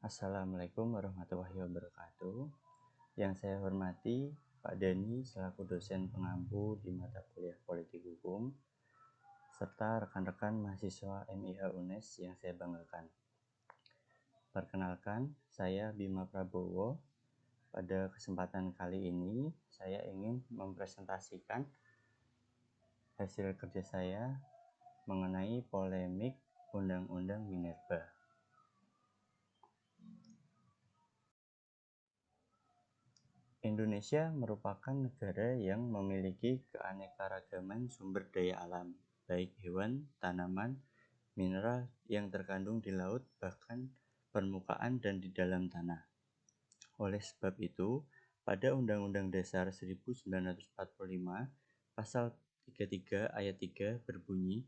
Assalamualaikum warahmatullahi wabarakatuh. Yang saya hormati Pak Dani selaku dosen pengampu di mata kuliah Politik Hukum, serta rekan-rekan mahasiswa MIH UNES yang saya banggakan. Perkenalkan, saya Bima Prabowo. Pada kesempatan kali ini, saya ingin mempresentasikan hasil kerja saya mengenai polemik Undang-Undang Minerba. Indonesia merupakan negara yang memiliki keanekaragaman sumber daya alam, baik hewan, tanaman, mineral yang terkandung di laut, bahkan permukaan dan di dalam tanah. Oleh sebab itu, pada Undang-Undang Dasar 1945, Pasal 33 ayat 3 berbunyi,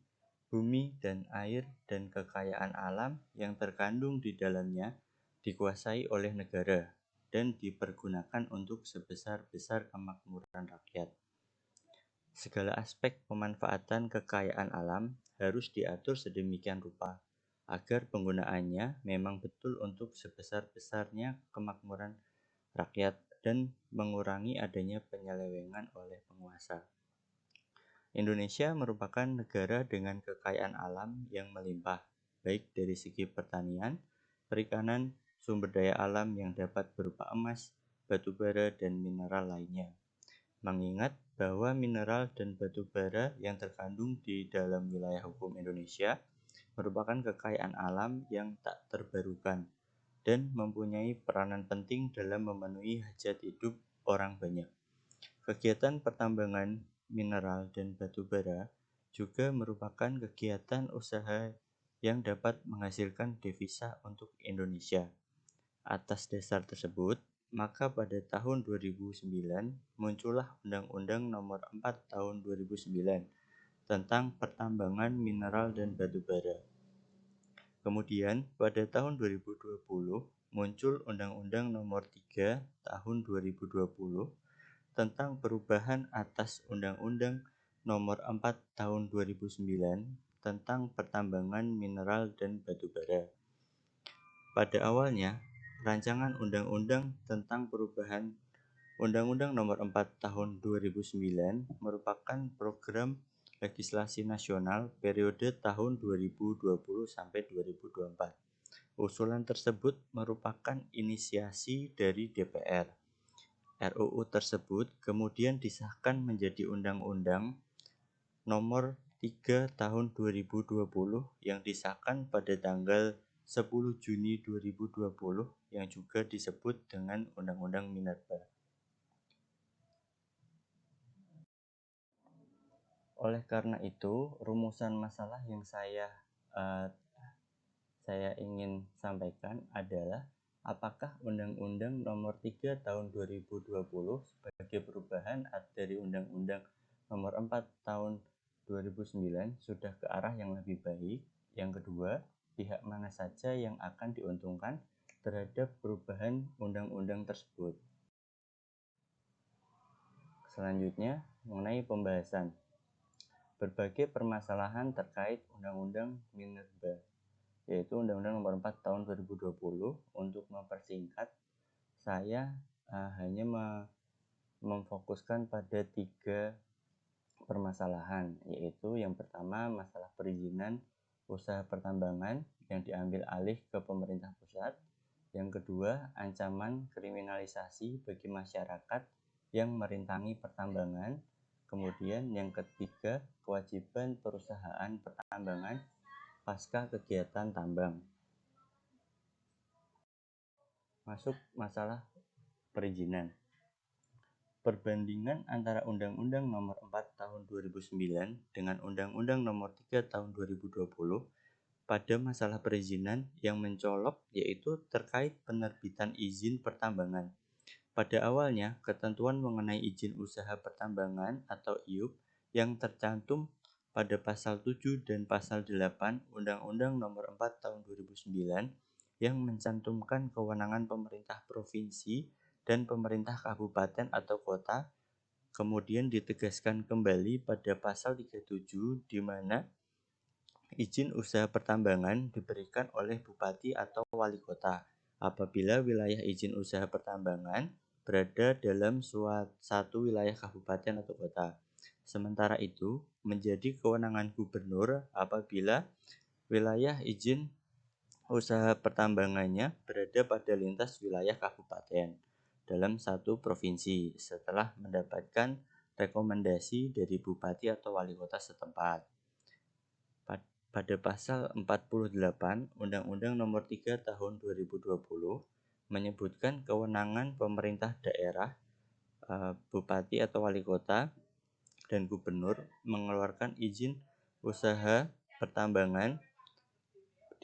bumi dan air dan kekayaan alam yang terkandung di dalamnya dikuasai oleh negara dan dipergunakan untuk sebesar-besar kemakmuran rakyat. Segala aspek pemanfaatan kekayaan alam harus diatur sedemikian rupa agar penggunaannya memang betul untuk sebesar-besarnya kemakmuran rakyat dan mengurangi adanya penyelewengan oleh penguasa. Indonesia merupakan negara dengan kekayaan alam yang melimpah, baik dari segi pertanian, perikanan, sumber daya alam yang dapat berupa emas, batu bara, dan mineral lainnya. Mengingat bahwa mineral dan batu bara yang terkandung di dalam wilayah hukum Indonesia merupakan kekayaan alam yang tak terbarukan dan mempunyai peranan penting dalam memenuhi hajat hidup orang banyak. Kegiatan pertambangan mineral dan batu bara juga merupakan kegiatan usaha yang dapat menghasilkan devisa untuk Indonesia. Atas dasar tersebut, maka pada tahun 2009 muncullah Undang-Undang Nomor 4 Tahun 2009 tentang pertambangan mineral dan batu bara. Kemudian pada tahun 2020 muncul Undang-Undang Nomor 3 Tahun 2020 tentang perubahan atas Undang-Undang Nomor 4 Tahun 2009 tentang pertambangan mineral dan batu bara. Pada awalnya, rancangan undang-undang tentang perubahan Undang-Undang Nomor 4 Tahun 2009 merupakan program legislasi nasional periode tahun 2020 sampai 2024. Usulan tersebut merupakan inisiasi dari DPR. RUU tersebut kemudian disahkan menjadi Undang-Undang Nomor 3 Tahun 2020 yang disahkan pada tanggal 10 Juni 2020 yang juga disebut dengan Undang-Undang Minerba. Oleh karena itu, rumusan masalah yang saya ingin sampaikan adalah apakah Undang-Undang Nomor 3 Tahun 2020 sebagai perubahan dari Undang-Undang Nomor 4 Tahun 2009 sudah ke arah yang lebih baik? Yang kedua, pihak mana saja yang akan diuntungkan terhadap perubahan undang-undang tersebut? Selanjutnya, mengenai pembahasan berbagai permasalahan terkait Undang-Undang Minerba, yaitu Undang-Undang Nomor 4 Tahun 2020. Untuk mempersingkat, saya hanya memfokuskan pada 3 permasalahan, yaitu yang pertama masalah perizinan usaha pertambangan yang diambil alih ke pemerintah pusat. Yang kedua, ancaman kriminalisasi bagi masyarakat yang merintangi pertambangan. Kemudian yang ketiga, kewajiban perusahaan pertambangan pasca kegiatan tambang. Masuk masalah perizinan. Perbandingan antara Undang-Undang Nomor 4 Tahun 2009 dengan Undang-Undang Nomor 3 Tahun 2020 pada masalah perizinan yang mencolok yaitu terkait penerbitan izin pertambangan. Pada awalnya, ketentuan mengenai izin usaha pertambangan atau IUP yang tercantum pada pasal 7 dan pasal 8 Undang-Undang Nomor 4 Tahun 2009 yang mencantumkan kewenangan pemerintah provinsi dan pemerintah kabupaten atau kota, kemudian ditegaskan kembali pada pasal 37 di mana izin usaha pertambangan diberikan oleh bupati atau wali kota apabila wilayah izin usaha pertambangan berada dalam satu wilayah kabupaten atau kota. Sementara itu, menjadi kewenangan gubernur apabila wilayah izin usaha pertambangannya berada pada lintas wilayah kabupaten dalam satu provinsi setelah mendapatkan rekomendasi dari bupati atau wali kota setempat. Pada pasal 48 Undang-Undang Nomor 3 Tahun 2020 menyebutkan kewenangan pemerintah daerah, bupati atau wali kota, dan gubernur mengeluarkan izin usaha pertambangan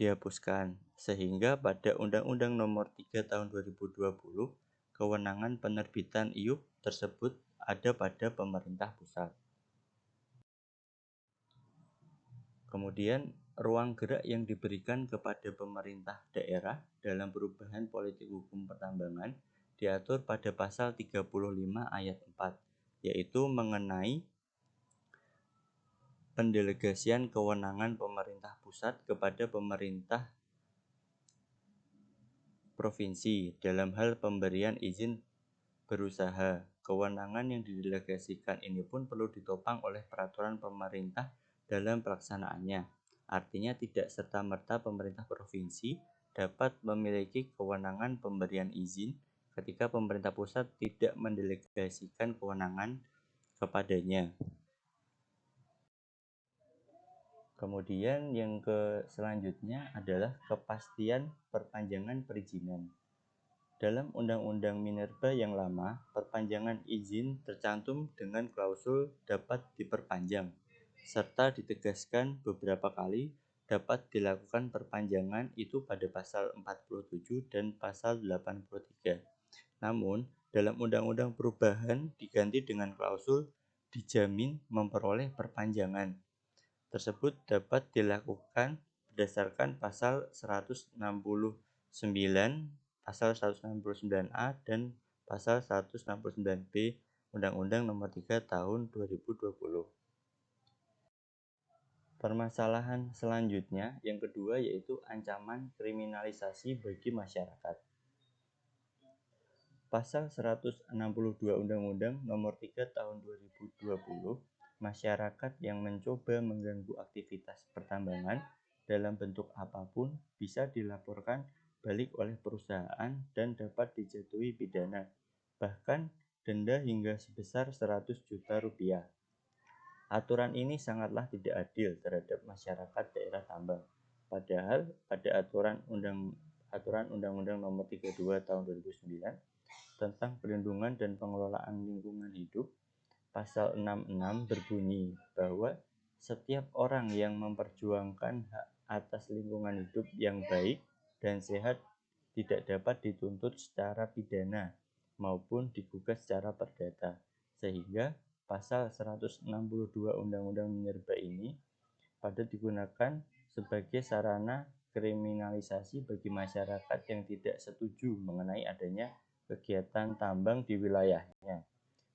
dihapuskan, sehingga pada Undang-Undang Nomor 3 Tahun 2020 kewenangan penerbitan IUP tersebut ada pada pemerintah pusat. Kemudian, ruang gerak yang diberikan kepada pemerintah daerah dalam perubahan politik hukum pertambangan diatur pada pasal 35 ayat 4, yaitu mengenai pendelegasian kewenangan pemerintah pusat kepada pemerintah provinsi dalam hal pemberian izin berusaha. Kewenangan yang didelegasikan ini pun perlu ditopang oleh peraturan pemerintah dalam pelaksanaannya. Artinya tidak serta-merta pemerintah provinsi dapat memiliki kewenangan pemberian izin ketika pemerintah pusat tidak mendelegasikan kewenangan kepadanya. Kemudian yang selanjutnya adalah kepastian perpanjangan perizinan. Dalam Undang-Undang Minerba yang lama, perpanjangan izin tercantum dengan klausul dapat diperpanjang, serta ditegaskan beberapa kali dapat dilakukan perpanjangan itu pada pasal 47 dan pasal 83. Namun, dalam Undang-Undang Perubahan diganti dengan klausul dijamin memperoleh perpanjangan. Tersebut dapat dilakukan berdasarkan pasal 169, pasal 169A dan pasal 169B Undang-Undang Nomor 3 Tahun 2020. Permasalahan selanjutnya yang kedua yaitu ancaman kriminalisasi bagi masyarakat. Pasal 162 Undang-Undang Nomor 3 Tahun 2020, masyarakat yang mencoba mengganggu aktivitas pertambangan dalam bentuk apapun bisa dilaporkan balik oleh perusahaan dan dapat dijatuhi pidana, bahkan denda hingga sebesar 100 juta rupiah. Aturan ini sangatlah tidak adil terhadap masyarakat daerah tambang. Padahal pada aturan Undang-Undang Nomor 32 Tahun 2009 tentang perlindungan dan pengelolaan lingkungan hidup, pasal 66 berbunyi bahwa setiap orang yang memperjuangkan hak atas lingkungan hidup yang baik dan sehat tidak dapat dituntut secara pidana maupun digugat secara perdata, sehingga pasal 162 Undang-Undang Minerba ini pada digunakan sebagai sarana kriminalisasi bagi masyarakat yang tidak setuju mengenai adanya kegiatan tambang di wilayahnya.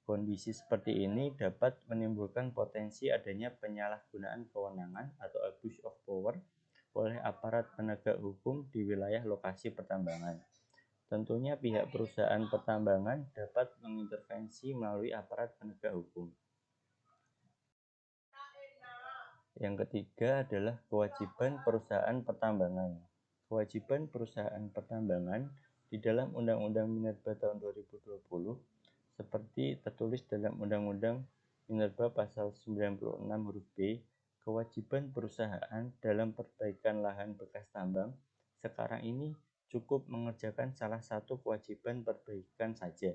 Kondisi seperti ini dapat menimbulkan potensi adanya penyalahgunaan kewenangan atau abuse of power oleh aparat penegak hukum di wilayah lokasi pertambangan. Tentunya pihak perusahaan pertambangan dapat mengintervensi melalui aparat penegak hukum. Yang ketiga adalah kewajiban perusahaan pertambangan. Kewajiban perusahaan pertambangan di dalam Undang-Undang Minerba tahun 2020 seperti tertulis dalam Undang-Undang Minerba pasal 96 huruf B, kewajiban perusahaan dalam perbaikan lahan bekas tambang sekarang ini cukup mengerjakan salah satu kewajiban perbaikan saja.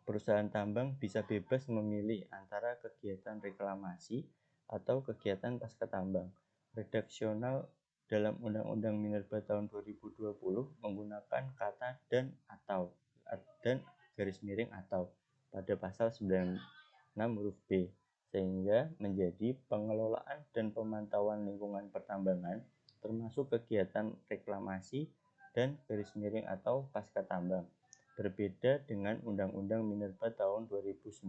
Perusahaan tambang bisa bebas memilih antara kegiatan reklamasi atau kegiatan pasca tambang. Redaksional dalam Undang-Undang Minerba tahun 2020 menggunakan kata dan garis miring atau pada pasal 96 huruf B, sehingga menjadi pengelolaan dan pemantauan lingkungan pertambangan termasuk kegiatan reklamasi dan garis miring atau pasca tambang. Berbeda dengan Undang-Undang Minerba tahun 2009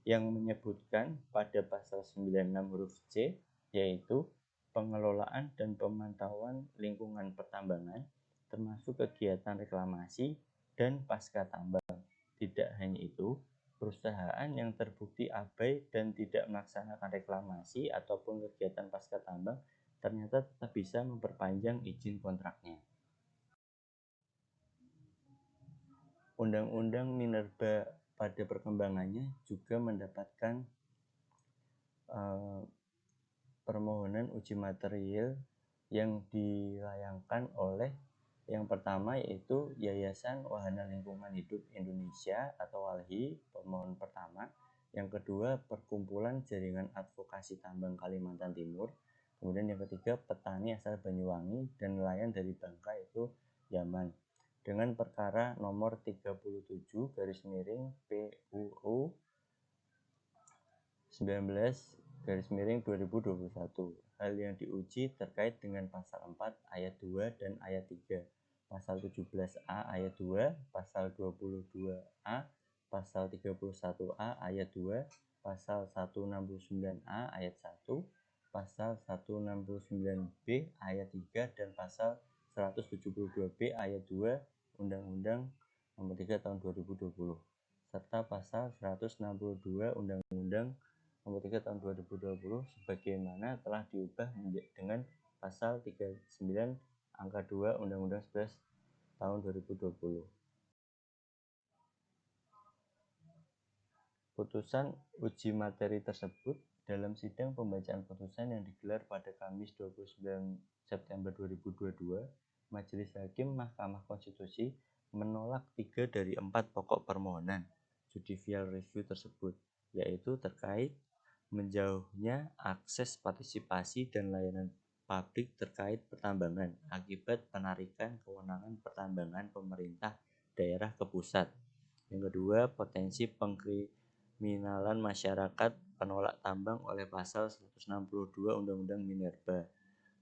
yang menyebutkan pada pasal 96 huruf C, yaitu pengelolaan dan pemantauan lingkungan pertambangan termasuk kegiatan reklamasi dan pasca tambang. Tidak hanya itu, perusahaan yang terbukti abai dan tidak melaksanakan reklamasi ataupun kegiatan pasca tambang ternyata tetap bisa memperpanjang izin kontraknya. Undang-undang Minerba pada perkembangannya juga mendapatkan permohonan uji material yang dilayangkan oleh yang pertama yaitu Yayasan Wahana Lingkungan Hidup Indonesia atau WALHI, pemohon pertama. Yang kedua, Perkumpulan Jaringan Advokasi Tambang Kalimantan Timur. Kemudian yang ketiga, petani asal Banyuwangi dan nelayan dari Bangka yaitu Yaman. Dengan perkara nomor 37 garis miring PUU 19 garis miring 2021. Hal yang diuji terkait dengan pasal 4 ayat 2 dan ayat 3, pasal 17A ayat 2, pasal 22A, pasal 31A ayat 2, pasal 169A ayat 1, pasal 169B ayat 3 dan pasal 172B ayat 2 Undang-Undang Nomor 3 Tahun 2020 serta pasal 162 Undang-Undang Nomor 3 Tahun 2020 sebagaimana telah diubah dengan pasal 39 angka 2 Undang-Undang 11 Tahun 2020. Putusan uji materi tersebut dalam sidang pembacaan putusan yang digelar pada Kamis 29 September 2022, Majelis Hakim Mahkamah Konstitusi menolak 3 dari 4 pokok permohonan judicial review tersebut, yaitu terkait menjauhnya akses partisipasi dan layanan publik terkait pertambangan akibat penarikan kewenangan pertambangan pemerintah daerah ke pusat. Yang kedua, potensi pengkriminalan masyarakat penolak tambang oleh pasal 162 Undang-Undang Minerba.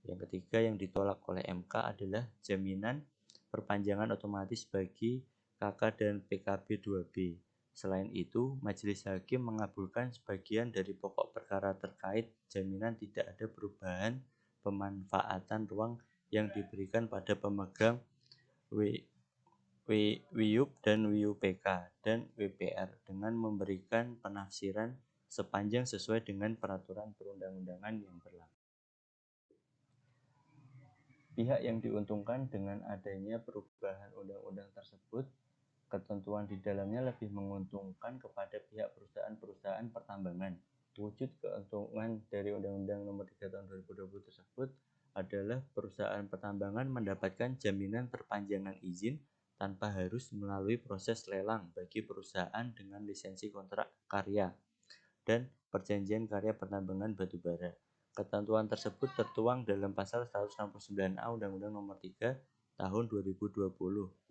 Yang ketiga yang ditolak oleh MK adalah jaminan perpanjangan otomatis bagi KK dan PKB 2B. Selain itu, Majelis Hakim mengabulkan sebagian dari pokok perkara terkait jaminan tidak ada perubahan pemanfaatan ruang yang diberikan pada pemegang WIUP dan WIUPK dan WPR dengan memberikan penafsiran sepanjang sesuai dengan peraturan perundang-undangan yang berlaku. Pihak yang diuntungkan dengan adanya perubahan undang-undang tersebut, ketentuan di dalamnya lebih menguntungkan kepada pihak perusahaan-perusahaan pertambangan. Wujud keuntungan dari Undang-Undang Nomor 3 Tahun 2020 tersebut adalah perusahaan pertambangan mendapatkan jaminan perpanjangan izin tanpa harus melalui proses lelang bagi perusahaan dengan lisensi kontrak karya dan perjanjian karya pertambangan batubara. Ketentuan tersebut tertuang dalam pasal 169A Undang-Undang Nomor 3 Tahun 2020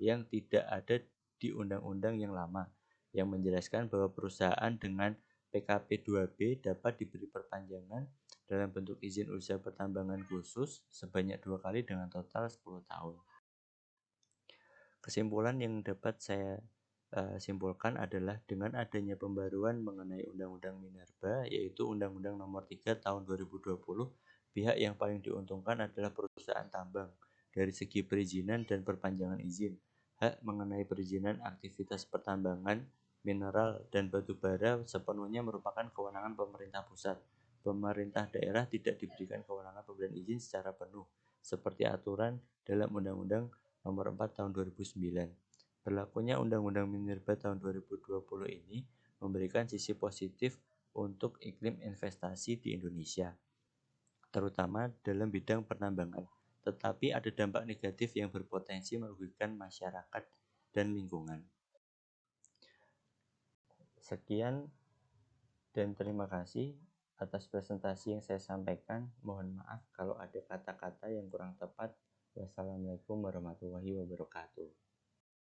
yang tidak ada di undang-undang yang lama, yang menjelaskan bahwa perusahaan dengan PKP 2B dapat diberi perpanjangan dalam bentuk izin usaha pertambangan khusus sebanyak 2 kali dengan total 10 tahun. Kesimpulan yang dapat saya simpulkan adalah dengan adanya pembaruan mengenai Undang-Undang Minerba, yaitu Undang-Undang Nomor 3 Tahun 2020, pihak yang paling diuntungkan adalah perusahaan tambang dari segi perizinan dan perpanjangan izin. Hak mengenai perizinan aktivitas pertambangan, mineral, dan batu bara sepenuhnya merupakan kewenangan pemerintah pusat. Pemerintah daerah tidak diberikan kewenangan pemberian izin secara penuh, seperti aturan dalam Undang-Undang Nomor 4 Tahun 2009. Berlakunya Undang-Undang Minerba tahun 2020 ini memberikan sisi positif untuk iklim investasi di Indonesia, terutama dalam bidang pertambangan. Tetapi ada dampak negatif yang berpotensi merugikan masyarakat dan lingkungan. Sekian dan terima kasih atas presentasi yang saya sampaikan. Mohon maaf kalau ada kata-kata yang kurang tepat. Wassalamualaikum warahmatullahi wabarakatuh.